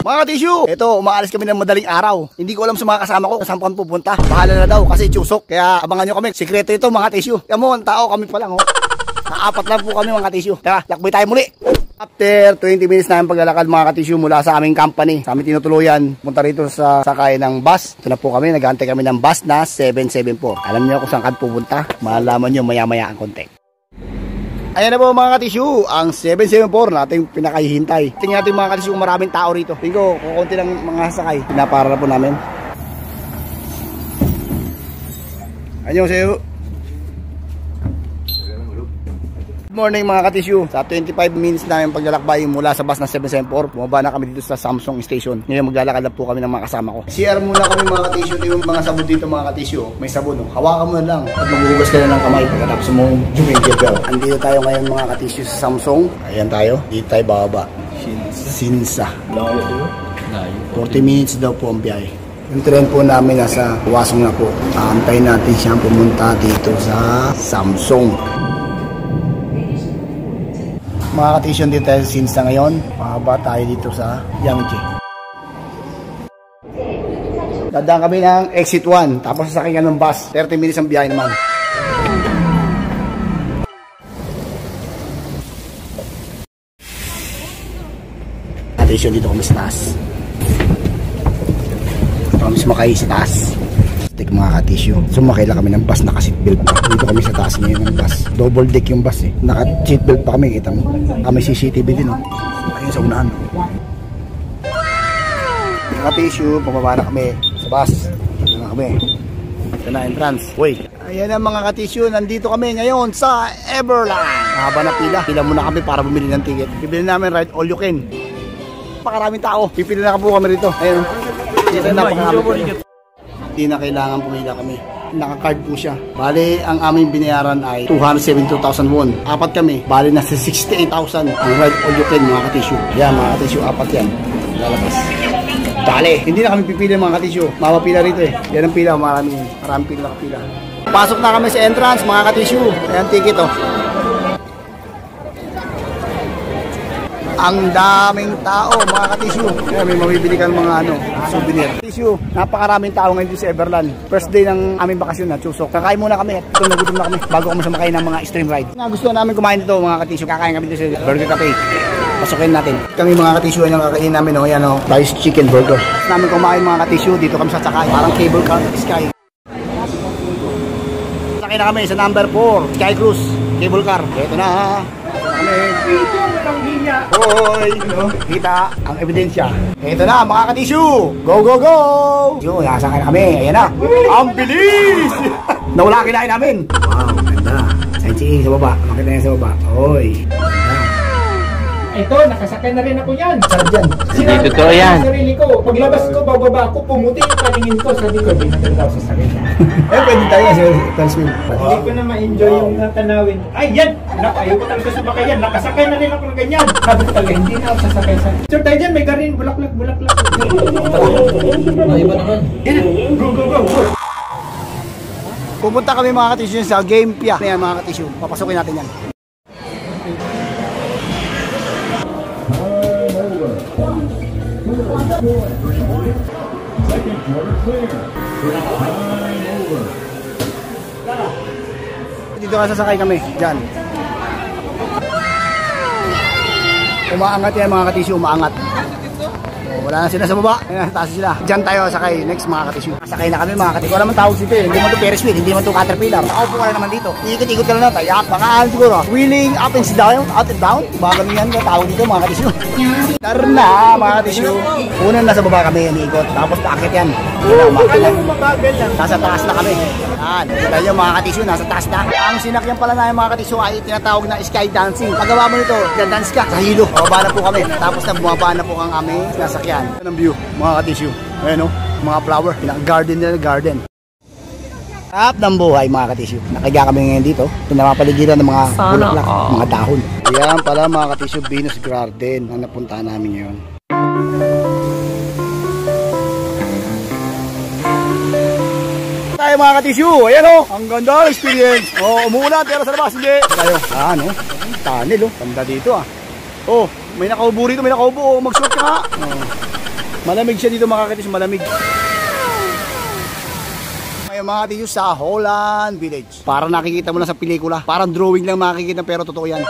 Mga ka-tissue, ito, umaalis kami ng madaling araw. Hindi ko alam sa mga kasama ko kung saan kami pupunta. Bahala na daw kasi tsusok. Kaya abangan nyo kami. Sikreto ito mga ka-tissue. Kaya mo, ang tao kami pa lang. Oh. Naapat lang po kami mga ka-tissue. Tara, lakbay tayo muli. After 20 minutes na yung paglalakad mga ka-tissue mula sa aming company, sa aming tinutuluyan, punta rito sa sakay ng bus. Ito na po kami, naghahantay kami ng bus na 774. Alam niyo kung saan kami pupunta? Malalaman nyo maya-maya ang konti. Ayan na po mga ka-tissue, ang 774 nating pinakahihintay. Tingnan natin mga ka-tissue kung maraming tao rito. Tingko, kukunti lang mga sakay. Pinapara na po namin. Anyo sa'yo. Good morning mga ka-tissue. Sa 25 minutes namin paglalakbay mula sa bus na 774, bumaba na kami dito sa Samsung Station. Ngayon maglalakad na po kami ng mga kasama ko. CR muna kami mga ka-tissue. Ito yung mga sabon dito mga ka-tissue. May sabon. Oh. Hawakan mo na lang at maghuhugas ka na ng kamay pagkatapos mo Juventus bell. Andito tayo ngayon mga ka-tissue sa Samsung. Ayan tayo. Dito tayo bababa. Sinsa. 40 minutes daw po ang biyahe. Yung tren po namin nasa Wasong na po. Aantayin natin siyang pumunta dito sa Samsung. Mga ka-tissue dito tayo since na ngayon. Mahaba tayo dito sa Yangtze. Dadaan kami ng exit 1. Tapos sasakyan ng bus. 30 minutes ang biyahe naman. Ka-tissue dito kami sa taas. Dito kami sumakay sa taas. Deck mga ka-tissue. Sumakay lang kami ng bus, naka-seatbelt pa. Dito kami sa taas ngayon ng bus. Double deck yung bus eh. Naka-seatbelt pa kami, kita mo. Kami CCTV din oh. Ayun sa unahan. Mga ka-tissue, pababa na kami sa bus. Dito na kami. Ito na entrance. Uy. Ayan ang mga ka-tissue, nandito kami ngayon sa Everland. Mahaba na pila. Pila muna kami para bumili ng ticket. Bibili namin ride all you can. Pakaraming tao. Pipili na po kami rito. Ayun. Dito na pakaraming. Hindi na kailangan pumila kami. Naka-card po siya. Bale, ang aming binayaran ay 272,000 won. Apat kami. Bale, nasa 68,000. Ang ride all you can mga ka-tissue. Yan mga ka-tissue, apat yan. Lalabas. Bale, hindi na kami pipili mga ka-tissue. Mapapila rito eh. Yan ang pila, maraming pila nakapila. Pasok na kami sa entrance mga ka-tissue. Ayan ticket oh. Ang daming tao mga ka-tissue. Kaya may mabibili ka ng mga souvenir. Tissue, napakaraming tao ngayon dito sa Everland. First day ng aming bakasyon na Chusok. Kakain muna kami at nagutom na kami bago kami sumakay ng mga extreme ride. Gusto namin kumain dito mga ka-tissue. Kakain kami dito sa Burger Cafe. Pasukin natin. Kami mga ka-tissue ay nakakain namin yan rice chicken burger. Gusto namin kumain mga ka-tissue dito kami sa sakay. Parang cable car sky. Sakay na kami sa number 4 Sky Cruise cable car. Ito na. Hoy! Kita ang ebidensya. Ito na mga ka-tissue! Go, go, go! Yun, nasakay na kami. Ayan na. Ang bilis! Nawala kinain namin. Wow, ganda. Sightseeing sa baba. Makita niya sa baba. Hoy! Ito, nakasakay na rin ako yan. Sarap dyan. Hindi totoo yan. Sarili ko. Paglabas ko, bababa ako, pumuti yung paningin ko. Sabi ko, di na daw sasakay na. Pwede tayo sa Telswim. Hindi ko na ma-enjoy yung natanawin. Ay, yan! Ayaw ko talaga sumakay yan. Nakasakay na rin ako ng ganyan. Sabi ko talaga, hindi na ako sasakay sa... Sir, tayo dyan, may garin. Bulaklak. Iba naman. Yan, go, go, go, go. Pupunta kami mga ka-tissue sa Game Pia. Ayan mga ka-tissue. Papasukin natin yan. Dito ka sasakay kami, dyan. Umaangat yan mga ka-tissue, umaangat. Wala na sila sa baba, ayan, taas sila. Dyan tayo sakay, next mga ka-tissue. Sakay na kami mga ka-tissue. Wala naman tawag dito eh, hindi man ito Ferris wheel, hindi man ito Caterpillar. Nakaupo ka na naman dito. Ikot-ikot ka na tayo, baka siguro. Wheeling up and down, out and down. Baka ganyan ka tawag dito mga ka-tissue. Tara na mga ka-tissue. Unang nasa baba kami, iniikot. Tapos paakit yan. Nasa taas na kami. Yan, kita nyo mga ka-tissue, nasa taas na. Ang sinakyan pala na yung mga ka-tissue ay tinatawag na sky dancing. Paggawa mo nito, dance ka sa hilo. Bumaba na po kami. Tapos na bumaba na po ang aming nasakyan. Yan ang view, mga ka-tissue. Ayan o, mga flower. Pinaka-garden nila, garden. Sarap ng buhay mga ka-tissue. Nakiga kami ngayon dito. Pinapapaligiran ng mga bulaklak, mga dahon. Ayan pala mga ka-tissue, Venus Garden ang napuntahan namin ngayon. Tayo mga ka-tissue, ayan o, ang ganda ng experience. Umuulan pero sa labas hindi. Tayo, tunnel o, ganda dito ah. May nakaubo rito, may nakaubo. Mag-short ka nga. Malamig siya dito mga ka-tissue, malamig. Ngayon mga ka-tissue sa Holland Village. Para nakikita mo lang sa pelikula. Parang drawing lang makikita pero totoo yan.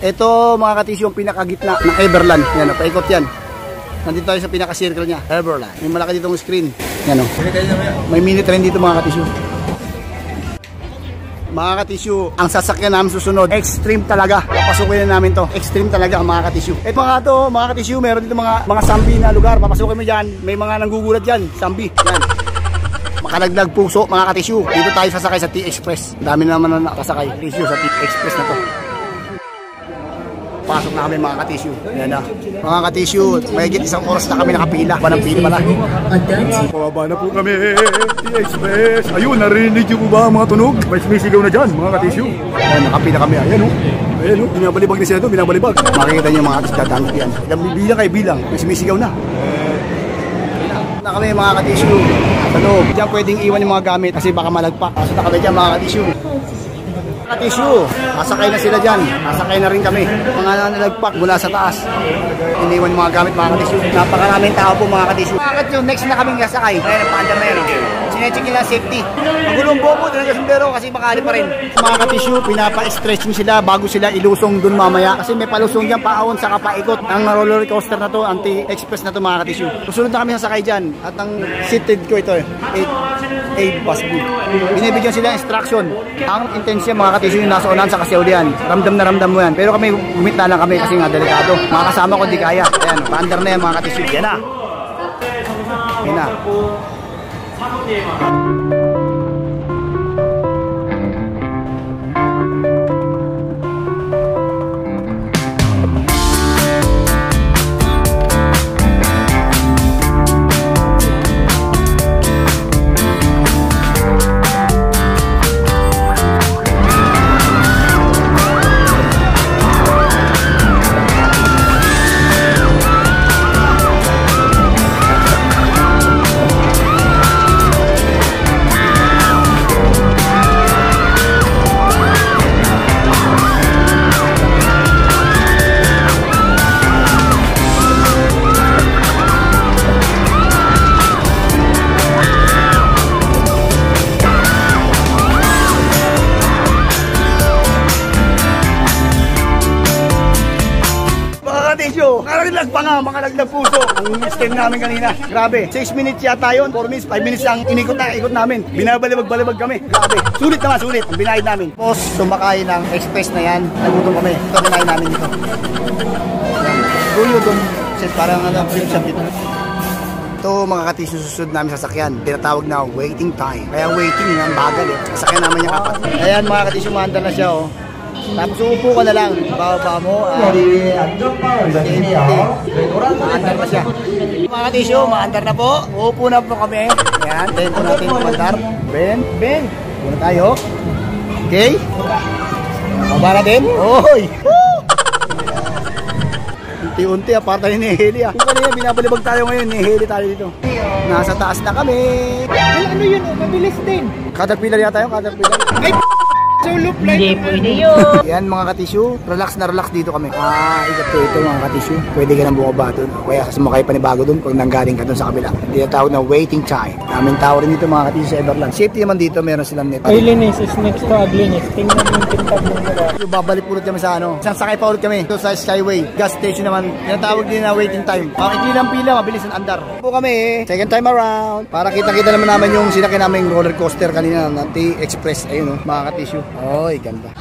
Ito mga ka-tissue yung pinakagitna ng Everland. Yan, paikot yan. Nandito tayo sa pinaka-circle niya, Everland. May malaki ditong screen. Yan o. May mini train dito mga ka-tissue. Mga ka-tissue, ang sasakyan namin susunod, extreme talaga. Papasukin na namin to. Extreme talaga mga ka-tissue. At mga ka-tissue, meron dito mga sambi na lugar. Papasukin mo dyan. May mga nanggugulat dyan. Sambi. Yan. Makalaglag puso mga ka-tissue. Dito tayo sasakay sa T-Express. Dami naman na nakasakay. Tissue sa T-Express na to. Pasok na kami mga ka-tissue. Yan na. Mga ka-tissue, mahigit isang oras na kami nakapila. Walang pila pala. Pababa na po kami. T-Express. Ayun, narinig niyo po ba mga tunog? May sumisigaw na dyan mga ka-tissue. Ayan, nakapila kami. Ayan o. Ayan o. Binabalibag na sila ito. Binabalibag. Makikita niyo mga ka-tissue. Dadaan yan. Bilang kayo bilang. May sumisigaw na. Na kami mga ka-tissue. Sa loob. Diyan pwedeng iwan yung mga gamit kasi baka malagpak. Pasok na kami dyan mga ka-tissue. Ka-tissue, nasakay na sila dyan. Nasakay na rin kami. Mga nalagpak mula sa taas. Iniwan yung mga gamit mga ka-tissue. Napakaraming tao po mga ka-tissue. Mga ka-tissue, next na kaming nasakay. Ayan, ang paandar na yan. Sinecheck nila safety. Magulong bobo, doon ang sundero kasi makali pa rin. Mga ka-tissue, pinapa-stretching sila bago sila ilusong dun mamaya. Kasi may palusong dyan, paahon sa kapaikot. Ang roller coaster na to, anti-express na to mga ka-tissue. Susunod na kami sasakay dyan. At ang seated ko ito, 8 bus boot. Binibigyan sila instruction. Ang intensya mga ka-tissue yung nasa unahan sa kasaulian. Ramdam na ramdam mo yan. Pero kami, gumita lang kami kasi nga delikado. Mga kasama ko di kaya. Ayan, paandar na yan mga ka-tissue. Yan na. Yan na. Makalaglag pa nga, makalaglag puso. Ang stem namin kanina, grabe. 6 minutes yata yun, 4 minutes, 5 minutes ang ikot namin. Binabalibag-balibag kami, grabe. Sulit naman, sulit. Ang binayad namin. Tapos sumakay ng express na yan, nagutom kami. Ito binayad namin dito. Ruyo doon, parang flip shop dito. Ito mga ka-tissue susunod namin sasakyan. Tinatawag na waiting time. Kaya waiting yun, ang bagal eh. Sasakyan naman yung kapat. Ayan mga ka-tissue, maandar na siya oh. Tapos uupo ka na lang. Baba mo. Maandar na siya. Mga ka-tissue, maandar na po. Uupo na po kami. Ayan, then po natin maandar. Ben. Uupo na tayo. Okay. Baba natin. Oy! Unti-unti, aparta ni Heli ah. Kung kanina, binabalibag tayo ngayon, ni Heli tayo dito. Nasa taas na kami. Ano yun? Mabilis din. Caterpillar yata yung Caterpillar. Ay, solo flight. Hindi pwede yun. Yan mga ka-tissue, relax na relax dito kami. Ito mga ka-tissue. Pwede ka nang bumaba doon. Kaya sumakay pa ni bago doon pag nanggaling ka doon sa kabila. Hindi na tawag na waiting time. Daming tao rin dito mga ka-tissue sa Everland. Safety naman dito, meron silang net. Ugliness is next to ugliness. Tingnan mo yung tintag mo nila. Babalik ulit kami sa ano. Isang sakay pa ulit kami. Ito sa Skyway. Gas station naman. Tinatawag din na waiting time. Makikita lang pila, mabilis ang andar. Po kami, second time around. Para kita-kita naman namin yung sinakay naming roller coaster kanina ng T-Express. Ayun mga ka-tissue. Oy, ganda.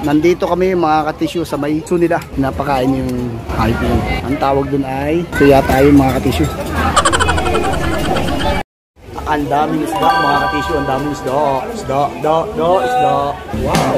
Nandito kami mga katisyo sa may sunida. Napakain yung hype yun. Ang tawag dun ay ito yata yung mga katisyo. Ang daming isda mga katisyo. Ang daming isda. Isda. Wow!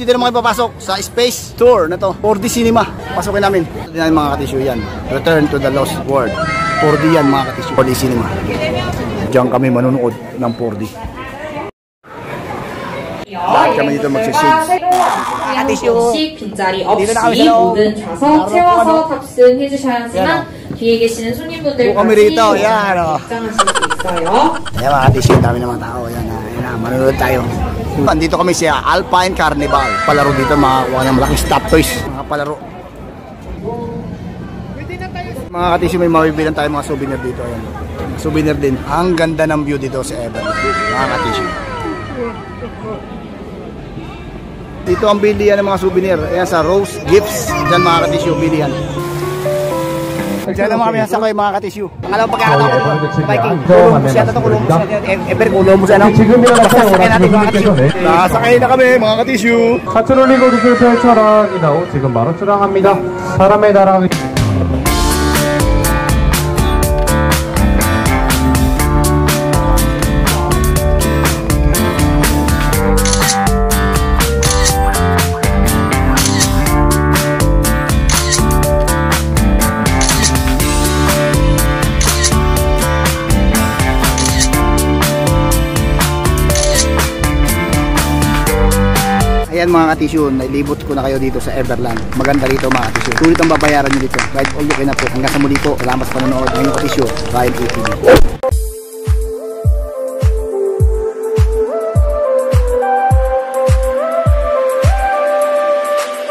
Dito naman kayo papasok sa space tour na to, 4D cinema. Pasukin namin. Ito din mga katisyo yan. Return to the Lost World. 4D yan mga katisyo. 4D cinema. Diyan kami manunood ng 4D. Lahat kami dito magsisage. Katisyo. Dito na kami sa loob. 채워서 탑승해주셔야지만 뒤에 계시는 손님분들 kami rito. Yan o. 입장하실 수 있어요. Ayan mga katisyo. Dami naman tao. Yan na. Manunood tayo. Dito kami sa Alpine Carnival. Palaro dito, mga malaking stop toys. Mga palaro. Mga katisyo, may mabibilan tayo mga souvenir dito. Ayan. Souvenir din. Ang ganda ng view dito sa Everland. Mga katisyo. Dito ang bilihan ng mga souvenir. Ayan sa Rose Gifts. Diyan mga katisyo, bilihan. Diyan naman kami nasakay mga katisyo. Ang alam pagkakataon ko, Viking. Columbus yata ito, Columbus yata. Ever Columbus ano? Nasakay natin mga katisyo. Nasakay na kami mga katisyo. 하트롤링 고르스 펼쳐라 이다오 지금 바로 출항합니다. 사람의 나라 Ayan mga katisyo, nailibot ko na kayo dito sa Everland. Maganda rito mga katisyo. Sulit ang babayaran nyo dito. Right all you can na po. Hanggang sa muli po. Salamat sa panonood. Ngayon katisyo, Ryan ATV.